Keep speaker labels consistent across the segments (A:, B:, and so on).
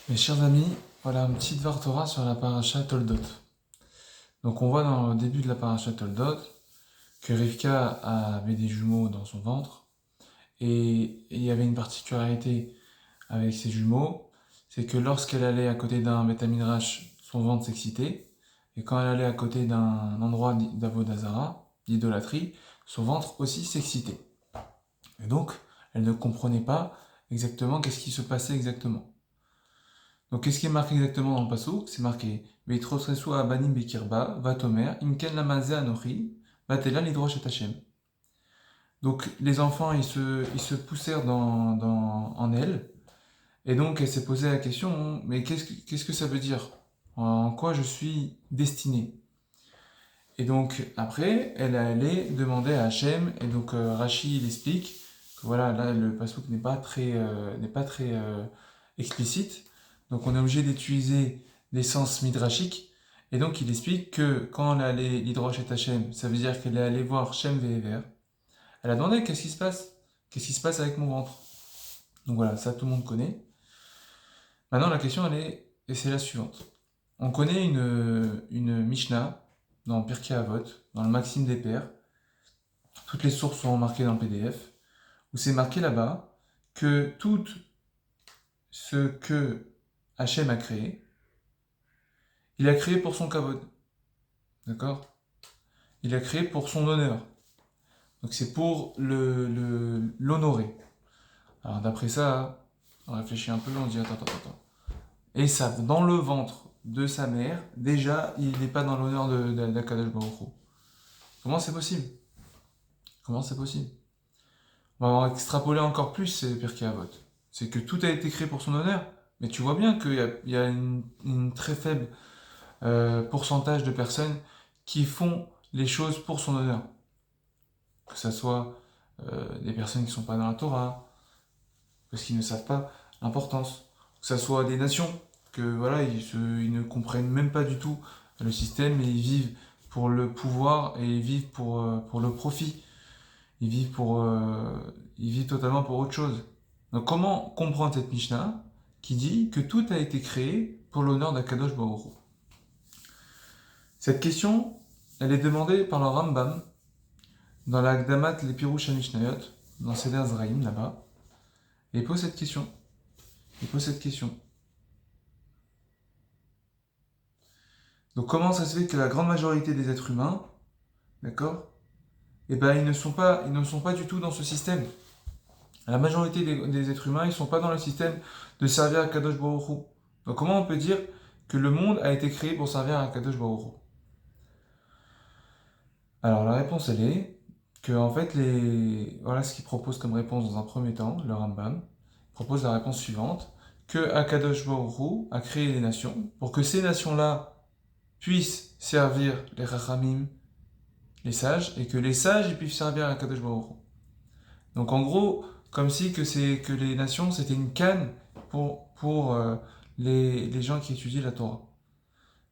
A: Mes chers amis, voilà un petit Dvar Torah sur la paracha Toldot. Donc on voit dans le début de la paracha Toldot que Rivka avait des jumeaux dans son ventre et il y avait une particularité avec ces jumeaux, c'est que lorsqu'elle allait à côté d'un Beth Midrash, son ventre s'excitait, et quand elle allait à côté d'un endroit d'Avodazara, d'idolâtrie, son ventre aussi s'excitait. Et donc, elle ne comprenait pas exactement qu'est-ce qui se passait exactement. Donc, qu'est-ce qui est marqué exactement dans le passouk? C'est marqué Veitrosresu abanim bekirba, vatomer, imken lamaze anochi, vatela lidrosh et Hashem. Donc, les enfants, ils se poussèrent en elle, et donc elle s'est posé la question, mais qu'est-ce que ça veut dire? En quoi je suis destiné? Et donc, après, elle est allée demander à Hachem, et donc Rashi, il explique que voilà, là, le passouk n'est pas très explicite, donc on est obligé d'utiliser des sens midrashiques, et donc il explique que quand elle est allée l'Hidrosh et Hachem, ça veut dire qu'elle est allée voir Shem Ve'ever, elle a demandé qu'est-ce qui se passe? Qu'est-ce qui se passe avec mon ventre? Donc voilà, ça tout le monde connaît. Maintenant, la question, et c'est la suivante. On connaît une Mishnah dans Pirkei Avot, dans le Maxime des Pères. Toutes les sources sont marquées dans le PDF, où c'est marqué là-bas que tout ce que Hachem a créé, il a créé pour son kavod. D'accord? Il a créé pour son honneur. Donc c'est pour l'honorer. Alors d'après ça, on réfléchit un peu, on dit attends. Et ça, dans le ventre de sa mère, déjà, il n'est pas dans l'honneur d'Akadosh Baruch Hu. Comment c'est possible? Comment c'est possible? On va extrapoler encore plus ces Pirkei Avot. C'est que tout a été créé pour son honneur, mais tu vois bien qu'il y a une très faible pourcentage de personnes qui font les choses pour son honneur. Que ce soit des personnes qui ne sont pas dans la Torah, parce qu'ils ne savent pas l'importance. Que ce soit des nations, que voilà, ils ne comprennent même pas du tout le système et ils vivent pour le pouvoir et ils vivent pour le profit. Ils vivent totalement pour autre chose. Donc comment comprendre cette Mishnah qui dit que tout a été créé pour l'honneur d'Akadosh Baruch Hu? Cette question, elle est demandée par le Rambam dans la Gdamat les Pirush Mishnayot, dans Seder Zraïm là-bas, et il pose cette question. Donc comment ça se fait que la grande majorité des êtres humains, d'accord, eh ben ils ne sont pas du tout dans ce système. La majorité des êtres humains, ils ne sont pas dans le système de servir à Kadosh Baruch Hu. Donc comment on peut dire que le monde a été créé pour servir à Kadosh Baruch Hu? Alors la réponse elle est que en fait voilà ce qu'il propose comme réponse dans un premier temps, le Rambam propose la réponse suivante, que Akadosh Baruch Hu a créé les nations pour que ces nations-là puissent servir les Rachamim, les sages, et que les sages ils puissent servir à Akadosh Baruch Hu. Donc en gros, comme si que les nations c'était une canne pour les gens qui étudient la Torah.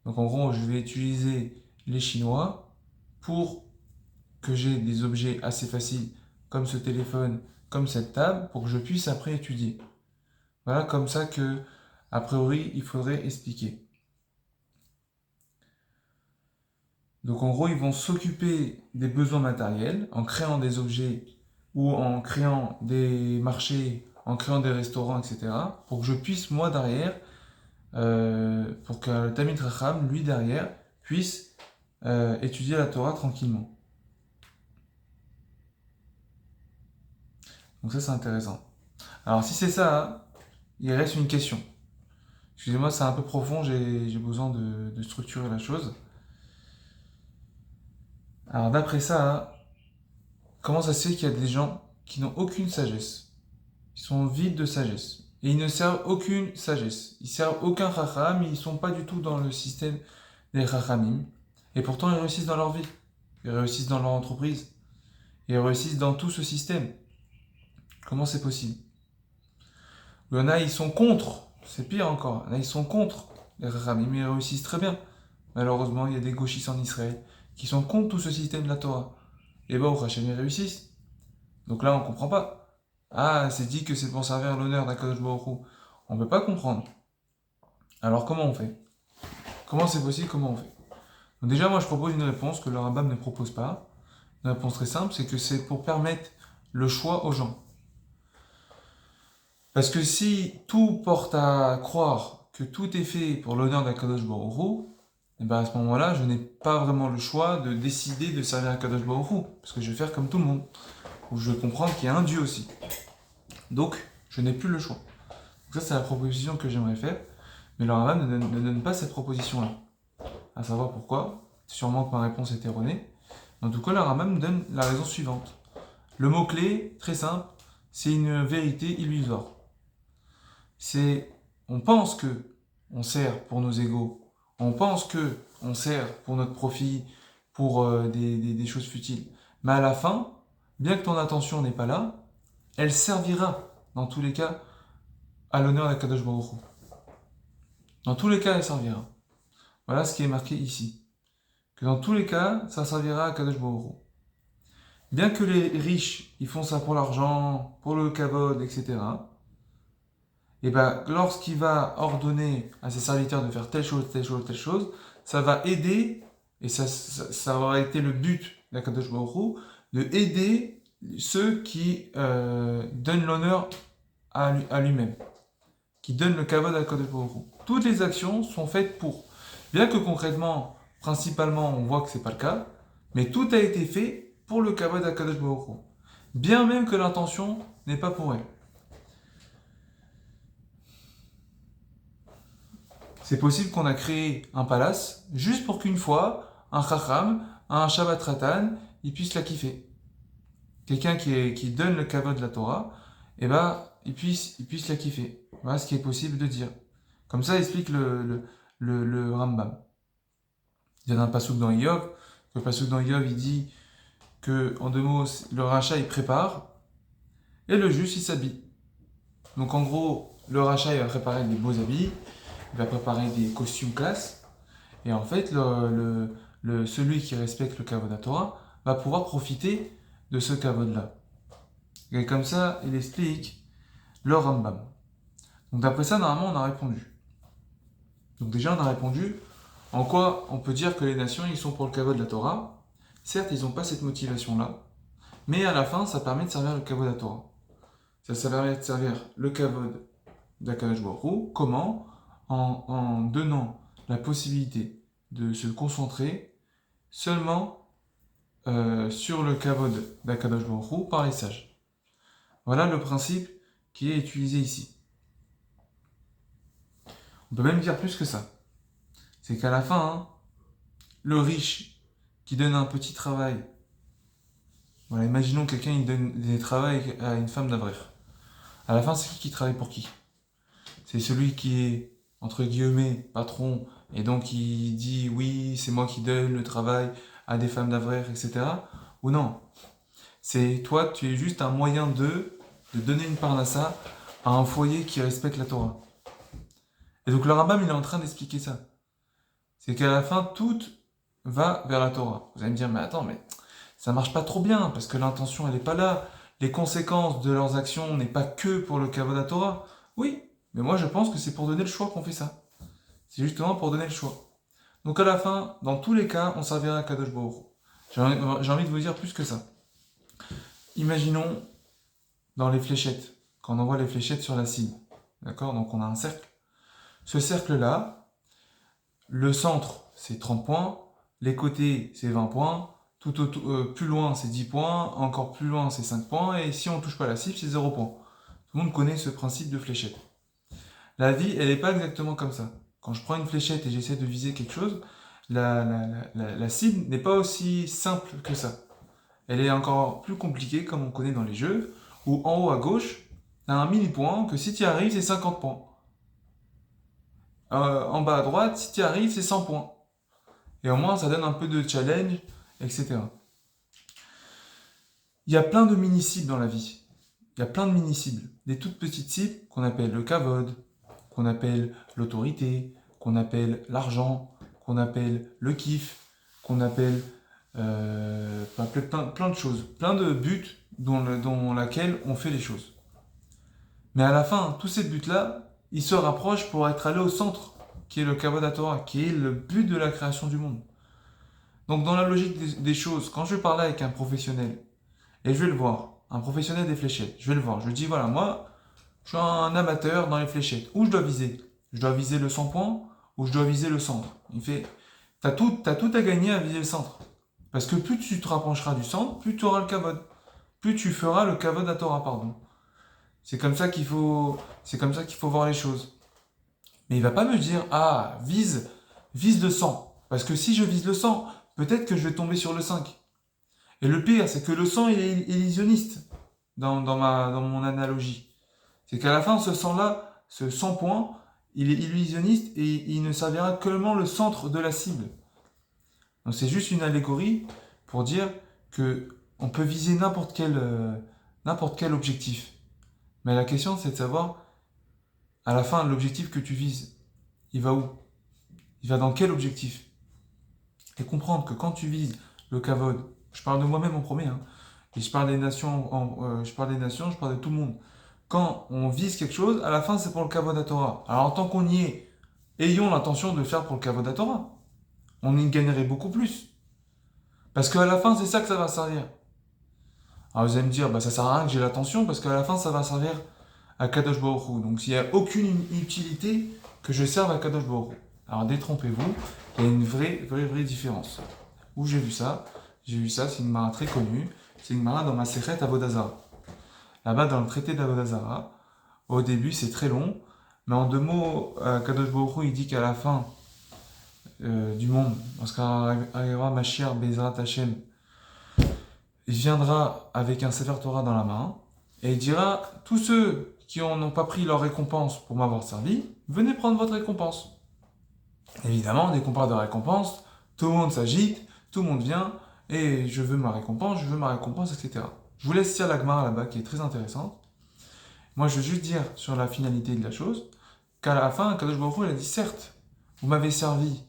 A: Donc en gros, je vais utiliser les Chinois pour que j'ai des objets assez faciles comme ce téléphone, comme cette table, pour que je puisse après étudier. Voilà comme ça que, a priori, il faudrait expliquer. Donc en gros, ils vont s'occuper des besoins matériels en créant des objets ou en créant des marchés, en créant des restaurants, etc. Pour que je puisse, moi, derrière, pour que le Talmid Racham, lui, derrière, puisse étudier la Torah tranquillement. Donc ça, c'est intéressant. Alors si c'est ça, hein, il reste une question. Excusez-moi, c'est un peu profond, j'ai besoin de structurer la chose. Alors d'après ça, hein, comment ça se fait qu'il y a des gens qui n'ont aucune sagesse? Ils sont vides de sagesse. Et ils ne servent aucune sagesse. Ils servent aucun racham, ils ne sont pas du tout dans le système des rachamim. Et pourtant, ils réussissent dans leur vie. Ils réussissent dans leur entreprise. Ils réussissent dans tout ce système. Comment c'est possible? Il y en a, ils sont contre. C'est pire encore. Il y en a, ils sont contre les rachamim, mais ils réussissent très bien. Malheureusement, il y a des gauchistes en Israël qui sont contre tout ce système de la Torah. Et bah, au Hachem, ils réussissent. Donc là, on ne comprend pas. Ah, c'est dit que c'est pour servir l'honneur d'Akadosh Baruch Hu. On ne peut pas comprendre. Alors comment on fait? Comment c'est possible? Comment on fait? Donc déjà, moi je propose une réponse que le Rambam ne propose pas. Une réponse très simple, c'est que c'est pour permettre le choix aux gens. Parce que si tout porte à croire que tout est fait pour l'honneur d'Akadosh Baruch Hu, et ben à ce moment-là, je n'ai pas vraiment le choix de décider de servir Akadosh Baruch Hu, parce que je vais faire comme tout le monde, ou je vais comprendre qu'il y a un Dieu aussi. Donc, je n'ai plus le choix. Donc ça, c'est la proposition que j'aimerais faire, mais le Rambam ne donne pas cette proposition-là. À savoir pourquoi, sûrement que ma réponse est erronée. En tout cas, le Rambam me donne la raison suivante. Le mot-clé, très simple, c'est une vérité illusoire. On pense que on sert pour nos égos, on pense que on sert pour notre profit, pour des choses futiles. Mais à la fin, bien que ton attention n'est pas là, elle servira, dans tous les cas, à l'honneur d'Akadosh Baruch Hu. Dans tous les cas, elle servira. Voilà ce qui est marqué ici. Que dans tous les cas, ça servira à Akadosh Baruch Hu. Bien que les riches, ils font ça pour l'argent, pour le kavod, etc., et bien, lorsqu'il va ordonner à ses serviteurs de faire telle chose, telle chose, telle chose, ça va aider, et ça aura été le but d'Akadosh Baruch Hu, de aider ceux qui donnent l'honneur à lui-même, qui donnent le kavod à Akadosh Baruch Hu. Toutes les actions sont faites pour. Bien que concrètement, principalement, on voit que c'est pas le cas, mais tout a été fait pour le kavod à Akadosh Baruch Hu. Bien même que l'intention n'est pas pour elle. C'est possible qu'on a créé un palace juste pour qu'une fois, un chacham, un Shabbat Ratan, il puisse la kiffer. Quelqu'un qui donne le kavod de la Torah, et ben, il puisse la kiffer. Voilà ce qui est possible de dire. Comme ça explique le Rambam. Il y a un passouk dans Iyov, le passouk dans Iyov, il dit que, en deux mots, le rachat il prépare, et le juste il s'habille. Donc en gros, le rachat il va préparer des beaux habits, il va préparer des costumes classe, et en fait, celui qui respecte le kavod à Torah va pouvoir profiter de ce kavod-là. Et comme ça, il explique le Rambam. Donc d'après ça, normalement, on a répondu. Donc déjà, on a répondu en quoi on peut dire que les nations, ils sont pour le kavod de la Torah. Certes, ils n'ont pas cette motivation-là, mais à la fin, ça permet de servir le kavod de la Torah. Ça permet de servir le kavod d'Akadosh Baruch Hu. Comment? En donnant la possibilité de se concentrer seulement sur le kavod d'Akadosh Baruch Hu par les sages. Voilà le principe qui est utilisé ici. On peut même dire plus que ça. C'est qu'à la fin, le riche qui donne un petit travail, voilà, imaginons quelqu'un il donne des travails à une femme d'Avrer. À la fin, c'est qui travaille pour qui? C'est celui qui est, entre guillemets, patron, et donc il dit oui, c'est moi qui donne le travail à des femmes d'Avrer, etc. Ou non? C'est toi, tu es juste un moyen de donner une parnassa à un foyer qui respecte la Torah. Et donc le Rambam, il est en train d'expliquer ça. C'est qu'à la fin, tout va vers la Torah. Vous allez me dire, mais attends, mais ça marche pas trop bien, parce que l'intention, elle n'est pas là. Les conséquences de leurs actions n'est pas que pour le kavod à Torah. Oui, mais moi je pense que c'est pour donner le choix qu'on fait ça. C'est justement pour donner le choix. Donc à la fin, dans tous les cas, on servira à Kadosh Baruch Hu. J'ai envie de vous dire plus que ça. Imaginons dans les fléchettes, quand on envoie les fléchettes sur la cible. D'accord? Donc on a un cercle. Ce cercle-là, le centre c'est 30 points, les côtés c'est 20 points, plus loin c'est 10 points, encore plus loin c'est 5 points, et si on ne touche pas la cible c'est 0 points. Tout le monde connaît ce principe de fléchette. La vie, elle n'est pas exactement comme ça. Quand je prends une fléchette et j'essaie de viser quelque chose, la cible n'est pas aussi simple que ça. Elle est encore plus compliquée, comme on connaît dans les jeux, où en haut à gauche, tu as un mini-point que si tu y arrives, c'est 50 points. En bas à droite, si tu y arrives, c'est 100 points. Et au moins, ça donne un peu de challenge, etc. Il y a plein de mini-cibles dans la vie. Il y a plein de mini-cibles. Des toutes petites cibles qu'on appelle le kavod, qu'on appelle l'autorité, qu'on appelle l'argent, qu'on appelle le kiff, qu'on appelle plein de choses, plein de buts dans laquelle on fait les choses. Mais à la fin, tous ces buts-là, ils se rapprochent pour être allés au centre qui est le Kavod HaTorah, qui est le but de la création du monde. Donc dans la logique des choses, quand je parle avec un professionnel, et je vais le voir, un professionnel des fléchettes, je vais le voir, je lui dis voilà, moi, je suis un amateur dans les fléchettes, où je dois viser? Je dois viser le 100 points ou je dois viser le centre? Il fait, t'as tout à gagner à viser le centre. Parce que plus tu te rapprocheras du centre, plus tu auras le Kavod. Plus tu feras le Kavod HaTorah, pardon. C'est comme ça qu'il faut voir les choses. Mais il va pas me dire, ah, vise le 100. Parce que si je vise le 100, peut-être que je vais tomber sur le 5. Et le pire, c'est que le 100, il est illusionniste dans mon analogie. C'est qu'à la fin, ce 100-là, ce 100 points, il est illusionniste et il ne servira que le centre de la cible. Donc c'est juste une allégorie pour dire que on peut viser n'importe quel objectif. Mais la question, c'est de savoir, à la fin, l'objectif que tu vises, il va où? Il va dans quel objectif? Et comprendre que quand tu vises le Kavod, je parle de moi-même en premier, hein, et je parle des nations, je parle de tout le monde. Quand on vise quelque chose, à la fin, c'est pour le Kavod HaTorah. Alors, en tant qu'on y est, ayons l'intention de le faire pour le Kavod HaTorah. On y gagnerait beaucoup plus. Parce qu'à la fin, c'est ça que ça va servir. Alors, vous allez me dire, bah, ça sert à rien que j'ai l'attention, parce qu'à la fin, ça va servir à Kadosh Baruch Hu. Donc, il n'y a aucune utilité que je serve à Kadosh Baruch Hu. Alors, détrompez-vous, il y a une vraie différence. Où j'ai vu ça? J'ai vu ça, c'est une mara très connue. C'est une mara dans ma Sechet Avodah Zarah. Là-bas, dans le traité d'Avodah Zarah, au début, c'est très long, mais en deux mots, Kadosh Baruch Hu, il dit qu'à la fin du monde, lorsqu'arrivera Mashiach Bezrat Hashem, il viendra avec un Sefer Torah dans la main, et il dira, tous ceux qui n'ont pas pris leur récompense pour m'avoir servi, venez prendre votre récompense. Évidemment, dès qu'on parle de récompense, tout le monde s'agite, tout le monde vient, et je veux ma récompense, etc. Je vous laisse lire la Gemara là-bas, qui est très intéressante. Moi, je veux juste dire sur la finalité de la chose, qu'à la fin, Kadosh Baruch Hu, il a dit, certes, vous m'avez servi,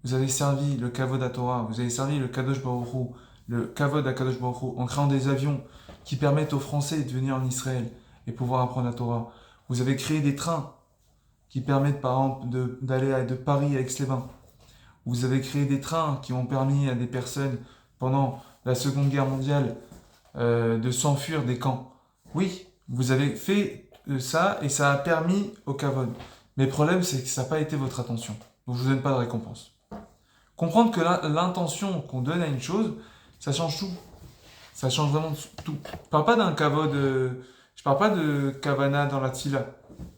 A: vous avez servi le Kavod HaTorah, vous avez servi le Kadosh Baruch Hu, le Kavod à Kadosh Baruch Hu, en créant des avions qui permettent aux Français de venir en Israël et pouvoir apprendre la Torah. Vous avez créé des trains qui permettent, par exemple, d'aller de Paris à Aix-les-Bains. Vous avez créé des trains qui ont permis à des personnes, pendant la Seconde Guerre mondiale, de s'enfuir des camps. Oui, vous avez fait ça et ça a permis au Kavod. Mais le problème, c'est que ça n'a pas été votre attention. Donc je ne vous donne pas de récompense. Comprendre que l'intention qu'on donne à une chose, ça change tout. Ça change vraiment tout. Je parle pas d'un Kavod, je parle pas de Kavana dans la Tfila.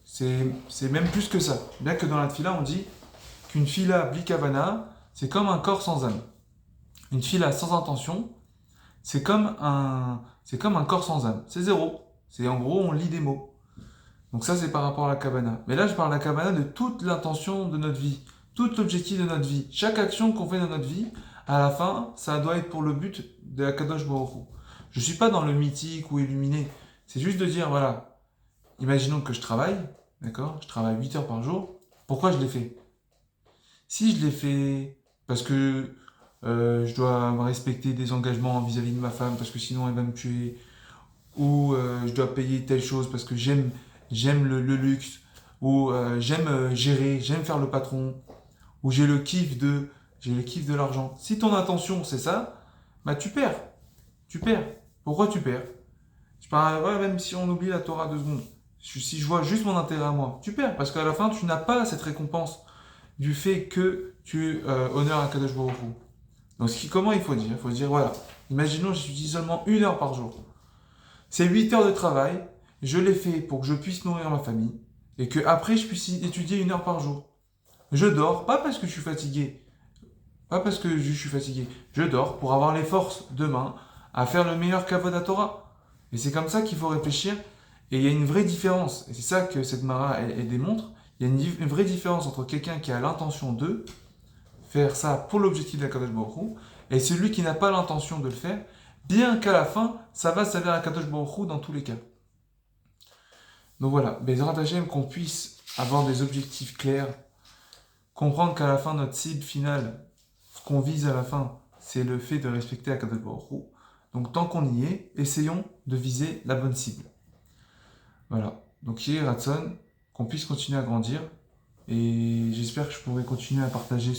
A: C'est même plus que ça. Bien que dans la Tfila, on dit qu'une Tfila bli Kavana, c'est comme un corps sans âme. Une Tfila sans intention, c'est comme un corps sans âme. C'est zéro. C'est en gros, on lit des mots. Donc ça, c'est par rapport à la Kavana. Mais là, je parle de la Kavana de toute l'intention de notre vie, tout l'objectif de notre vie. Chaque action qu'on fait dans notre vie, à la fin, ça doit être pour le but de la Kadosh Baruch Hu. Je ne suis pas dans le mythique ou illuminé. C'est juste de dire, voilà, imaginons que je travaille, d'accord? Je travaille 8 heures par jour. Pourquoi je l'ai fait? Si je l'ai fait parce que je dois me respecter des engagements vis-à-vis de ma femme, parce que sinon elle va me tuer, ou je dois payer telle chose parce que j'aime le luxe, ou j'aime gérer, j'aime faire le patron, ou j'ai le kiff de l'argent. Si ton intention c'est ça, bah tu perds. Tu perds. Pourquoi tu perds? Je parle, ouais, même si on oublie la Torah 2 secondes. Si je vois juste mon intérêt à moi, tu perds. Parce qu'à la fin, tu n'as pas cette récompense du fait que tu honores à Kadosh Baruch Hu. Donc comment il faut dire? Il faut dire, voilà, imaginons j'utilise seulement 1 heure par jour. C'est 8 heures de travail, je l'ai fait pour que je puisse nourrir ma famille, et que après je puisse étudier 1 heure par jour. Je dors, pas parce que je suis fatigué, je dors pour avoir les forces demain à faire le meilleur Kavod HaTorah. Et c'est comme ça qu'il faut réfléchir. Et il y a une vraie différence. Et c'est ça que cette Mara elle démontre. Il y a une vraie différence entre quelqu'un qui a l'intention de faire ça pour l'objectif de la Kadosh Baruch Hu et celui qui n'a pas l'intention de le faire, bien qu'à la fin, ça va servir à Kadosh Baruch Hu dans tous les cas. Donc voilà, Bezrat Hashem, qu'on puisse avoir des objectifs clairs, comprendre qu'à la fin, notre cible finale, ce qu'on vise à la fin, c'est le fait de respecter Akadosh Baruch Hu. Donc tant qu'on y est, essayons de viser la bonne cible. Voilà. Donc Yeh Ratson, qu'on puisse continuer à grandir, Et j'espère que je pourrai continuer à partager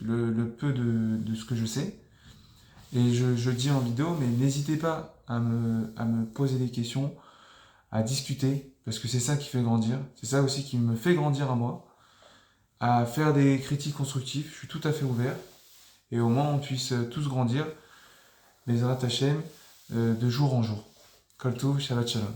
A: le peu de ce que je sais. Et je le dis en vidéo, mais n'hésitez pas à me poser des questions, à discuter, parce que c'est ça qui fait grandir. C'est ça aussi qui me fait grandir à moi, à faire des critiques constructives. Je suis tout à fait ouvert. Et au moins on puisse tous grandir, Bezrat Hashem, de jour en jour. Kol Tov, Shabbat Shalom.